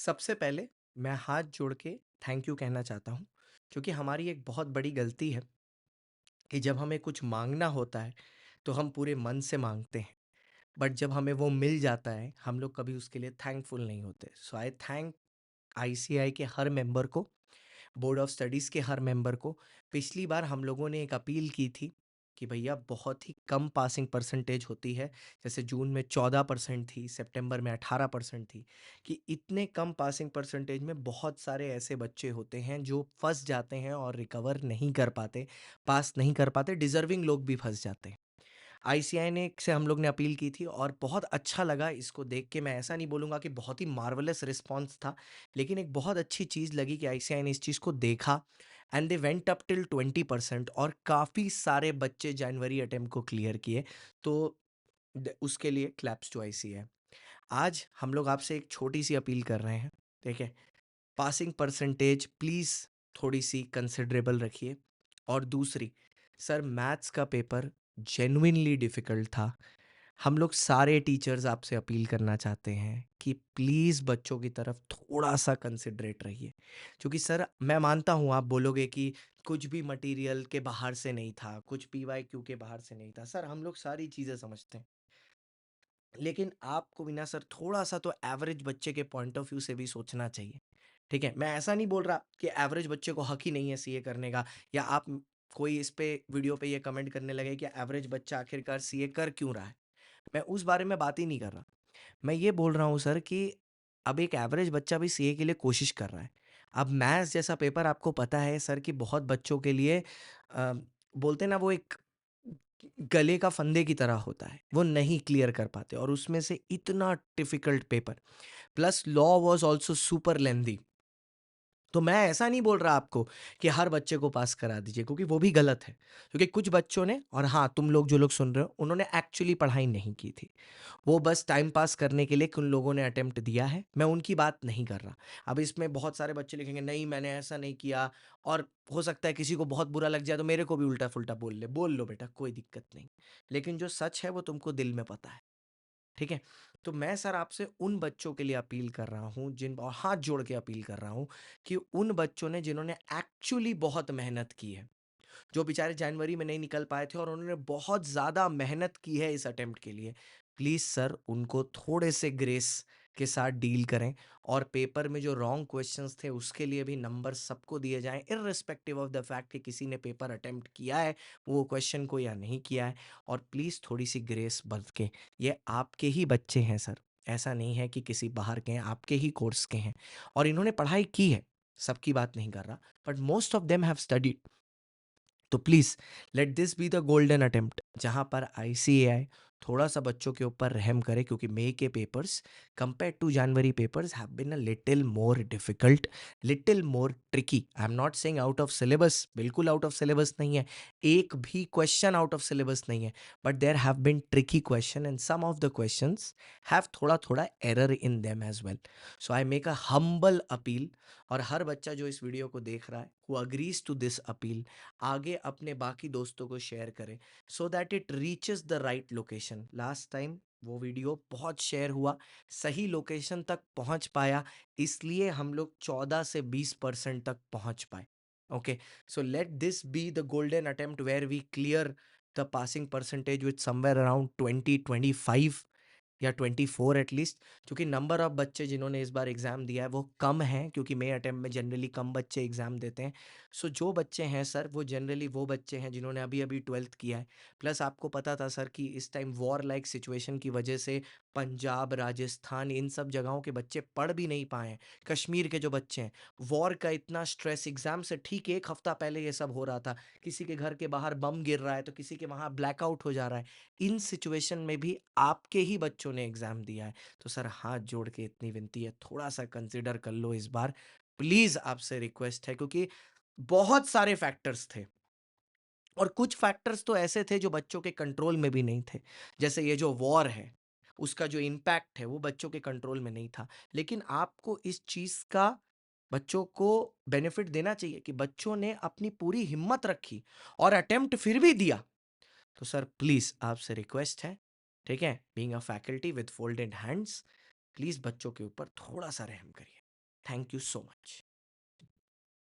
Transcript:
सबसे पहले मैं हाथ जोड़ के थैंक यू कहना चाहता हूँ, क्योंकि हमारी एक बहुत बड़ी गलती है कि जब हमें कुछ माँगना होता है, तो हम पूरे मन से माँगते हैं। बट जब हमें वो मिल जाता है, हम लोग कभी उसके लिए थैंकफुल नहीं होते। सो आई थैंक आईसीएआई के हर मेंबर को, बोर्ड ऑफ स्टडीज़ के हर मेंबर को। पिछली बार हम लोगों ने एक अपील की थी कि भैया बहुत ही कम पासिंग परसेंटेज होती है। जैसे जून में 14% थी, सितंबर में 18% थी, कि इतने कम पासिंग परसेंटेज में बहुत सारे ऐसे बच्चे होते हैं जो फंस जाते हैं और रिकवर नहीं कर पाते, पास नहीं कर पाते, डिजर्विंग लोग भी फंस जाते हैं। आईसीआई ने से हम लोग ने अपील की थी और बहुत अच्छा लगा इसको देख के। मैं ऐसा नहीं बोलूँगा कि बहुत ही मार्वलस रिस्पॉन्स था, लेकिन एक बहुत अच्छी चीज़ लगी कि आईसीआई ने इस चीज़ को देखा and they went up till 20% और काफ़ी सारे बच्चे जनवरी अटेम्प्ट को क्लियर किए। तो उसके लिए क्लैप्स टू आईसीआई। आज हम लोग आपसे एक छोटी सी अपील कर रहे हैं, ठीक है? पासिंग परसेंटेज प्लीज़ थोड़ी सी कंसिडरेबल रखिए। और दूसरी, सर मैथ्स का पेपर जेन्युइनली डिफ़िकल्ट था। हम लोग सारे टीचर्स आपसे अपील करना चाहते हैं कि प्लीज़ बच्चों की तरफ थोड़ा-सा कंसिडरेट रहिए। क्योंकि सर मैं मानता हूँ आप बोलोगे कि कुछ भी मटेरियल के बाहर से नहीं था, कुछ पीवाईक्यू के बाहर से नहीं था। सर हम लोग सारी चीज़ें समझते हैं। लेकिन आपको भी ना सर थोड़ा-सा तो एवरेज बच्चे के पॉइंट ऑफ व्यू से भी सोचना चाहिए, ठीक है? मैं ऐसा नहीं बोल रहा कि एवरेज बच्चे को हक ही नहीं है सीए करने का, या आप कोई इस पे वीडियो पे ये कमेंट करने लगे कि एवरेज बच्चा आखिरकार सीए कर क्यों रहा है? मैं उस बारे में बात ही नहीं कर रहा। मैं ये बोल रहा हूँ सर कि अब एक एवरेज बच्चा भी सीए के लिए कोशिश कर रहा है। अब मैथ्स जैसा पेपर आपको पता है सर कि बहुत बच्चों के लिए अ, बोलते हैं ना वो एक गले का फंदे की तरह होता है। वो नहीं क्लियर कर पाते और उसमें से इतना difficult paper, plus law was also super lengthy. तो मैं ऐसा नहीं बोल रहा आपको कि हर बच्चे को पास करा दीजिए, क्योंकि वो भी गलत है। क्योंकि कुछ बच्चों ने, और हाँ, तुम लोग जो लोग सुन रहे हो, उन्होंने एक्चुअली पढ़ाई नहीं की थी। वो बस टाइम पास करने के लिए उन लोगों ने अटेम्प्ट दिया है, मैं उनकी बात नहीं कर रहा। अब इसमें बहुत सारे बच्चे लिखेंगे नहीं मैंने ऐसा नहीं किया, और हो सकता है किसी को बहुत बुरा लग जाए तो मेरे को भी उल्टा-फुल्टा बोल लो बेटा, कोई दिक्कत नहीं। लेकिन जो सच है वो तुमको दिल में पता है, ठीक है? तो मैं सर आपसे उन बच्चों के लिए अपील कर रहा हूँ जिन, और हाथ जोड़ के अपील कर रहा हूँ कि उन बच्चों ने जिन्होंने एक्चुअली बहुत मेहनत की है, जो बेचारे जनवरी में नहीं निकल पाए थे और उन्होंने बहुत ज़्यादा मेहनत की है इस अटेम्प्ट के लिए, प्लीज़ सर उनको थोड़े से ग्रेस के साथ डील करें। और पेपर में जो रॉन्ग क्वेश्चंस थे उसके लिए भी नंबर सबको दिए जाएं, इर्रिस्पेक्टिव ऑफ द फैक्ट कि किसी ने पेपर अटेम्प्ट किया है वो क्वेश्चन को या नहीं किया है। और प्लीज़ थोड़ी सी ग्रेस बरत के, ये आपके ही बच्चे हैं सर, ऐसा नहीं है कि किसी बाहर के हैं, आपके ही कोर्स के हैं और इन्होंने पढ़ाई की है। सबकी बात नहीं कर रहा, but most of them have studied. तो please let this be the golden attempt जहाँ पर आईसीएआई थोड़ा सा बच्चों के ऊपर रहम करे, क्योंकि मई के papers compare to January papers have been a little more difficult, little more tricky. I am not saying out of syllabus, बिल्कुल आउट ऑफ सिलेबस नहीं है, एक भी क्वेश्चन आउट ऑफ सिलेबस नहीं है, but there have been tricky question and some of the questions have थोड़ा थोड़ा error in them as well. So I make a humble appeal, और हर बच्चा जो इस वीडियो को देख रहा है who agrees to this appeal आगे अपने बाकी दोस्तों को शेयर करें, so that it reaches the right location. Last time वो वीडियो बहुत शेयर हुआ, सही लोकेशन तक पहुंच पाया, इसलिए हम लोग 14 से 20% तक पहुंच पाए। Okay, so let this be the golden attempt where we clear the passing percentage with somewhere around 20-25 या 24 एटलीस्ट। क्योंकि नंबर ऑफ बच्चे जिन्होंने इस बार एग्ज़ाम दिया है वो कम हैं, क्योंकि मई अटेम्प्ट में जनरली कम बच्चे एग्ज़ाम देते हैं। सो जो बच्चे हैं सर वो जनरली वो बच्चे हैं जिन्होंने अभी अभी 12th किया है। प्लस आपको पता था सर कि इस टाइम वॉर लाइक सिचुएशन की वजह से पंजाब, राजस्थान, इन सब जगहों के बच्चे पढ़ भी नहीं पाए हैं। कश्मीर के जो बच्चे हैं, वॉर का इतना स्ट्रेस, एग्ज़ाम से ठीक 1 हफ्ता पहले ये सब हो रहा था, किसी के घर के बाहर बम गिर रहा है तो किसी के वहाँ ब्लैकआउट हो जा रहा है। इन सिचुएशन में भी आपके ही बच्चों ने एग्ज़ाम दिया है। तो सर हाथ जोड़ के इतनी विनती है, थोड़ा-सा कंसिडर कर लो इस बार। प्लीज़ आपसे रिक्वेस्ट है, क्योंकि बहुत सारे फैक्टर्स थे और कुछ फैक्टर्स तो ऐसे थे जो बच्चों के कंट्रोल में भी नहीं थे। जैसे ये जो वॉर है, उसका जो इम्पैक्ट है वो बच्चों के कंट्रोल में नहीं था। लेकिन आपको इस चीज़ का बच्चों को बेनिफिट देना चाहिए कि बच्चों ने अपनी पूरी हिम्मत रखी और अटेम्प्ट फिर भी दिया। तो सर प्लीज़ आपसे रिक्वेस्ट है, ठीक है? Being a faculty with folded hands, please बच्चों के ऊपर थोड़ा-सा रहम करिए। Thank you so much.